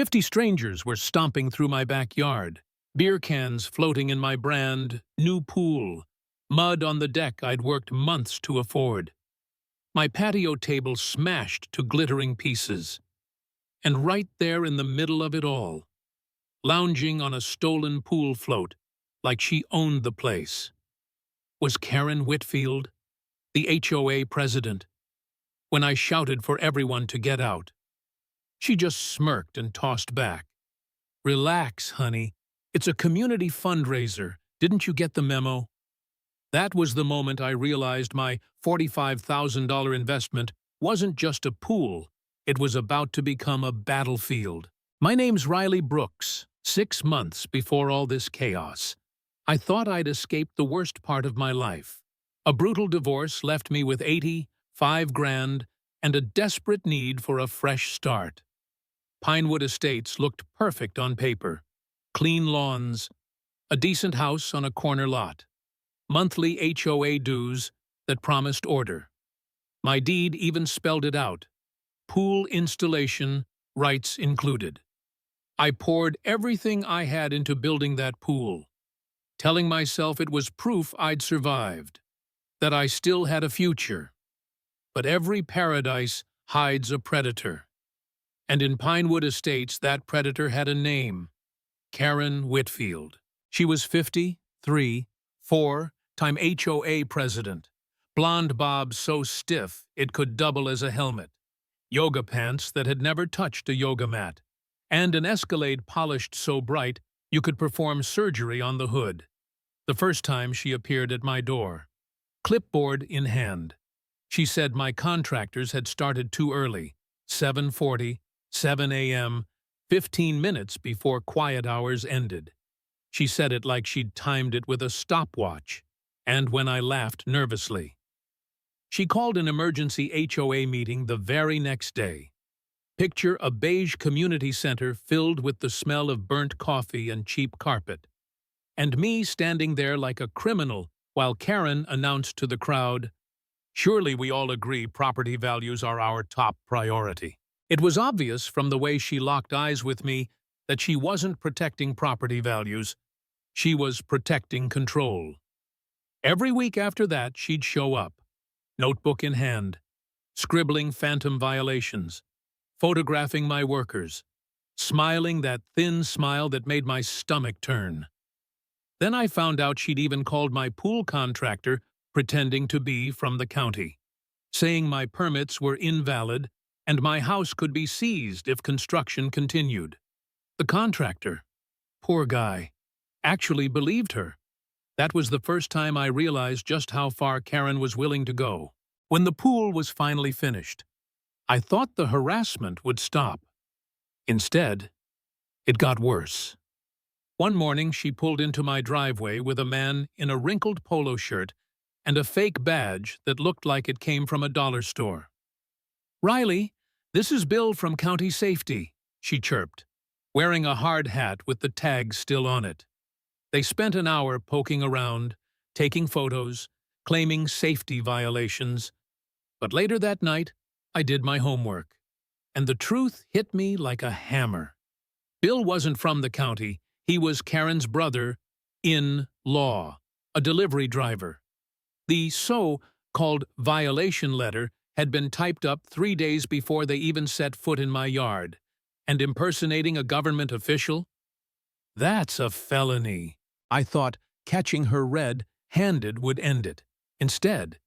50 strangers were stomping through my backyard, beer cans floating in my brand new pool, mud on the deck I'd worked months to afford. My patio table smashed to glittering pieces. And right there in the middle of it all, lounging on a stolen pool float like she owned the place, was Karen Whitfield, the HOA president. When I shouted for everyone to get out, she just smirked and tossed back. "Relax, honey. It's a community fundraiser. Didn't you get the memo?" That was the moment I realized my $45,000 investment wasn't just a pool. It was about to become a battlefield. My name's Riley Brooks. 6 months before all this chaos, I thought I'd escaped the worst part of my life. A brutal divorce left me with 85 grand and a desperate need for a fresh start. Pinewood Estates looked perfect on paper. Clean lawns, a decent house on a corner lot, monthly HOA dues that promised order. My deed even spelled it out. Pool installation, rights included. I poured everything I had into building that pool, telling myself it was proof I'd survived, that I still had a future. But every paradise hides a predator. And in Pinewood Estates, that predator had a name: Karen Whitfield. She was 53, 4-time HOA president, blonde bob so stiff it could double as a helmet, yoga pants that had never touched a yoga mat, and an Escalade polished so bright you could perform surgery on the hood. The first time she appeared at my door, clipboard in hand, she said my contractors had started too early, 7:40, 7 a.m., 15 minutes before quiet hours ended. She said it like she'd timed it with a stopwatch, and when I laughed nervously. She called an emergency HOA meeting the very next day. Picture a beige community center filled with the smell of burnt coffee and cheap carpet, and me standing there like a criminal while Karen announced to the crowd, "Surely we all agree property values are our top priority." It was obvious from the way she locked eyes with me that she wasn't protecting property values, she was protecting control. Every week after that, she'd show up, notebook in hand, scribbling phantom violations, photographing my workers, smiling that thin smile that made my stomach turn. Then I found out she'd even called my pool contractor pretending to be from the county, saying my permits were invalid and my house could be seized if construction continued. The contractor, poor guy, actually believed her. That was the first time I realized just how far Karen was willing to go. When the pool was finally finished, I thought the harassment would stop. Instead, it got worse. One morning, she pulled into my driveway with a man in a wrinkled polo shirt and a fake badge that looked like it came from a dollar store. "Riley, this is Bill from County Safety," she chirped, wearing a hard hat with the tag still on it. They spent an hour poking around, taking photos, claiming safety violations. But later that night, I did my homework, and the truth hit me like a hammer. Bill wasn't from the county. He was Karen's brother-in-law, a delivery driver. The so-called violation letter had been typed up 3 days before they even set foot in my yard, and impersonating a government official? That's a felony. I thought catching her red-handed would end it. Instead,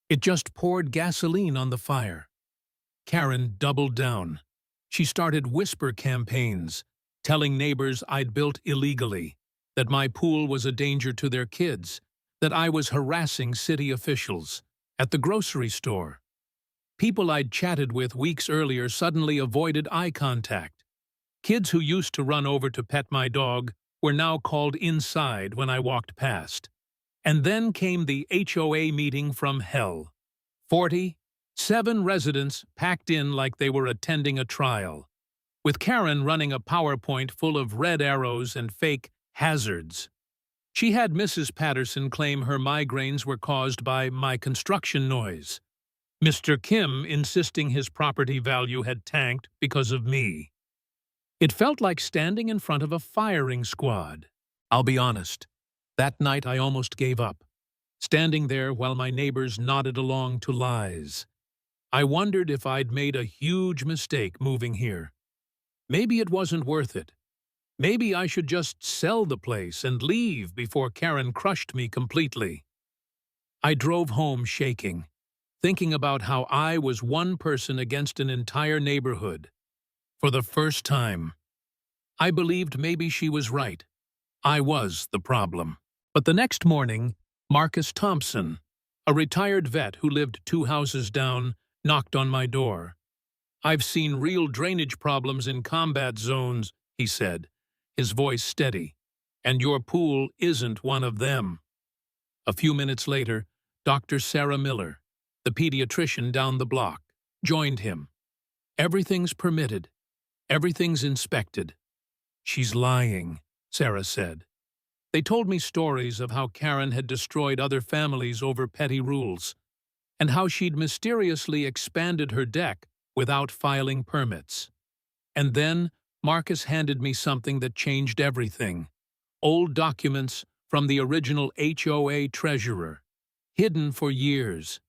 it just poured gasoline on the fire. Karen doubled down. She started whisper campaigns, telling neighbors I'd built illegally, that my pool was a danger to their kids, that I was harassing city officials at the grocery store. People I'd chatted with weeks earlier suddenly avoided eye contact. Kids who used to run over to pet my dog were now called inside when I walked past. And then came the HOA meeting from hell. 47 residents packed in like they were attending a trial, with Karen running a PowerPoint full of red arrows and fake hazards. She had Mrs. Patterson claim her migraines were caused by my construction noise, Mr. Kim insisting his property value had tanked because of me. It felt like standing in front of a firing squad. I'll be honest, that night I almost gave up, standing there while my neighbors nodded along to lies. I wondered if I'd made a huge mistake moving here. Maybe it wasn't worth it. Maybe I should just sell the place and leave before Karen crushed me completely. I drove home shaking, thinking about how I was one person against an entire neighborhood. For the first time, I believed maybe she was right. I was the problem. But the next morning, Marcus Thompson, a retired vet who lived 2 houses down, knocked on my door. "I've seen real drainage problems in combat zones," he said, his voice steady, "and your pool isn't one of them." A few minutes later, Dr. Sarah Miller, the pediatrician down the block, joined him. "Everything's permitted. Everything's inspected." "She's lying," Sarah said. They told me stories of how Karen had destroyed other families over petty rules, and how she'd mysteriously expanded her deck without filing permits. And then Marcus handed me something that changed everything. Old documents from the original HOA treasurer, hidden for years.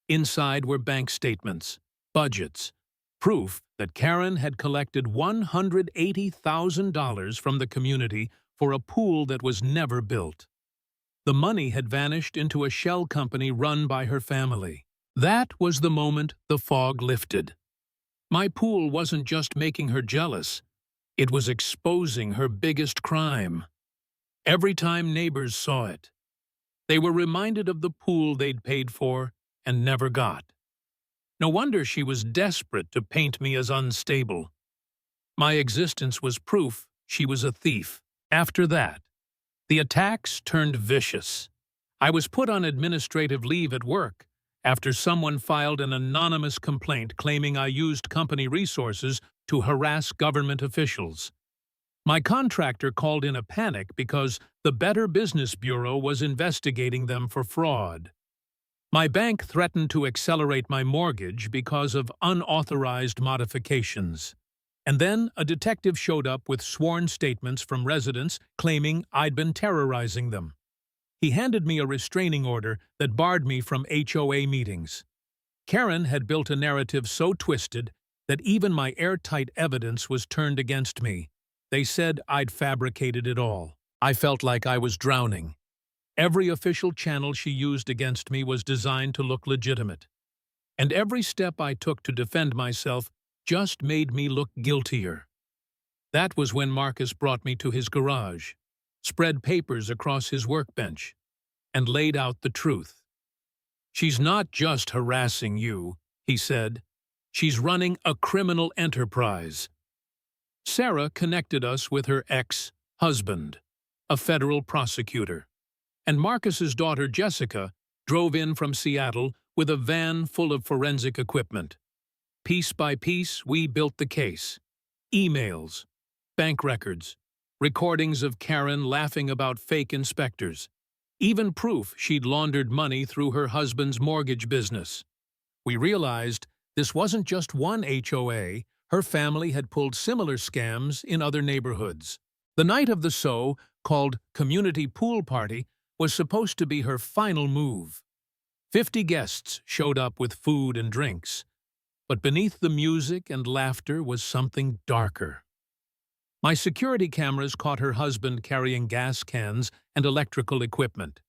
Inside were bank statements, budgets, proof that Karen had collected $180,000 from the community for a pool that was never built. The money had vanished into a shell company run by her family. That was the moment the fog lifted. My pool wasn't just making her jealous, it was exposing her biggest crime. Every time neighbors saw it, they were reminded of the pool they'd paid for and never got. No wonder she was desperate to paint me as unstable. My existence was proof she was a thief. After that, the attacks turned vicious. I was put on administrative leave at work after someone filed an anonymous complaint claiming I used company resources to harass government officials. My contractor called in a panic because the Better Business Bureau was investigating them for fraud. My bank threatened to accelerate my mortgage because of unauthorized modifications. And then a detective showed up with sworn statements from residents claiming I'd been terrorizing them. He handed me a restraining order that barred me from HOA meetings. Karen had built a narrative so twisted that even my airtight evidence was turned against me. They said I'd fabricated it all. I felt like I was drowning. Every official channel she used against me was designed to look legitimate. And every step I took to defend myself just made me look guiltier. That was when Marcus brought me to his garage, spread papers across his workbench, and laid out the truth. "She's not just harassing you," he said. "She's running a criminal enterprise." Sarah connected us with her ex-husband, a federal prosecutor, and Marcus's daughter Jessica drove in from Seattle with a van full of forensic equipment. Piece by piece, we built the case. Emails, bank records, recordings of Karen laughing about fake inspectors, even proof she'd laundered money through her husband's mortgage business. We realized this wasn't just one HOA, her family had pulled similar scams in other neighborhoods. The night of the so-called community pool party was supposed to be her final move. 50 guests showed up with food and drinks. But beneath the music and laughter was something darker. My security cameras caught her husband carrying gas cans and electrical equipment.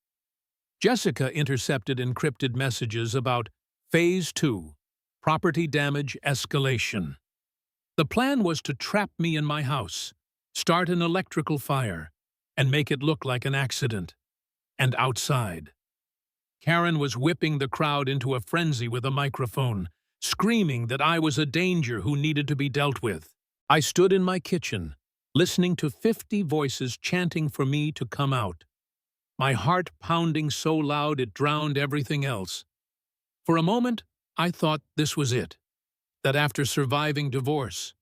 Jessica intercepted encrypted messages about Phase 2, property damage escalation. The plan was to trap me in my house, start an electrical fire, and make it look like an accident. And outside, Karen was whipping the crowd into a frenzy with a microphone, screaming that I was a danger who needed to be dealt with. I stood in my kitchen, listening to 50 voices chanting for me to come out, my heart pounding so loud it drowned everything else. For a moment, I thought this was it, that after surviving divorce,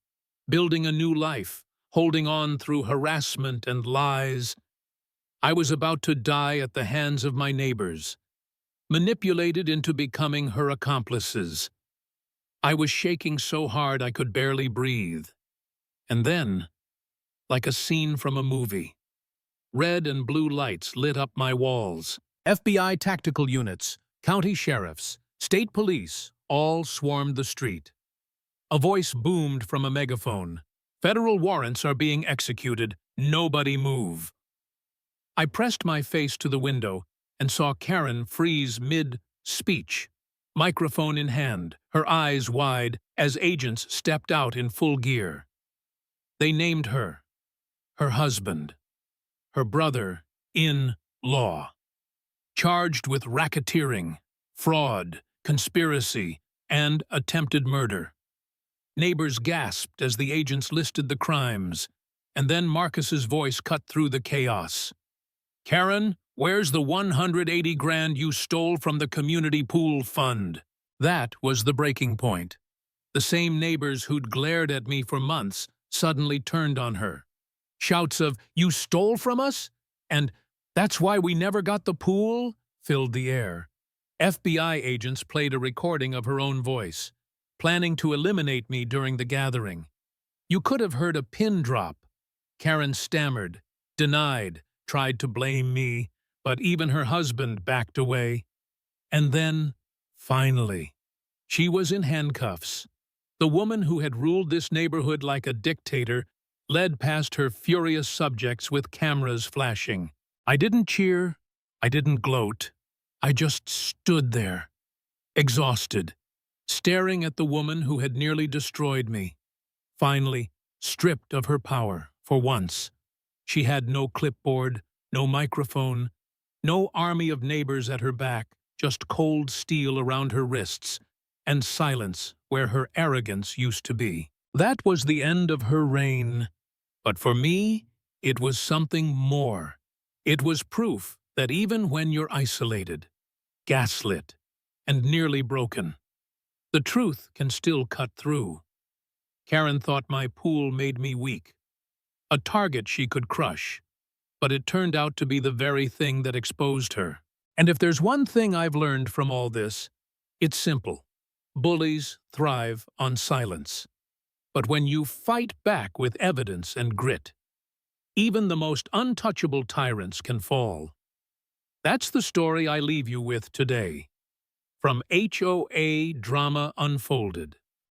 building a new life, holding on through harassment and lies, I was about to die at the hands of my neighbors, manipulated into becoming her accomplices. I was shaking so hard I could barely breathe. And then, like a scene from a movie, red and blue lights lit up my walls. FBI tactical units, county sheriffs, state police all swarmed the street. A voice boomed from a megaphone. Federal warrants are being executed. Nobody move. I pressed my face to the window and saw Karen freeze mid-speech, microphone in hand, her eyes wide as agents stepped out in full gear. They named her husband, her brother-in-law, charged with racketeering, fraud, conspiracy, and attempted murder. Neighbors gasped as the agents listed the crimes, and then Marcus's voice cut through the chaos. "Karen, where's the 180 grand you stole from the community pool fund?" That was the breaking point. The same neighbors who'd glared at me for months suddenly turned on her. Shouts of, "You stole from us?" and "That's why we never got the pool?" filled the air. FBI agents played a recording of her own voice, planning to eliminate me during the gathering. You could have heard a pin drop. Karen stammered, denied, tried to blame me, but even her husband backed away. And then, finally, she was in handcuffs. The woman who had ruled this neighborhood like a dictator led past her furious subjects with cameras flashing. I didn't cheer, I didn't gloat. I just stood there, exhausted, staring at the woman who had nearly destroyed me. Finally, stripped of her power, for once. She had no clipboard, no microphone, no army of neighbors at her back, just cold steel around her wrists, and silence where her arrogance used to be. That was the end of her reign. But for me, it was something more. It was proof that even when you're isolated, gaslit, and nearly broken, the truth can still cut through. Karen thought my pool made me weak, a target she could crush, but it turned out to be the very thing that exposed her. And if there's one thing I've learned from all this, it's simple. Bullies thrive on silence. But when you fight back with evidence and grit, even the most untouchable tyrants can fall. That's the story I leave you with today. From HOA Drama Unfolded.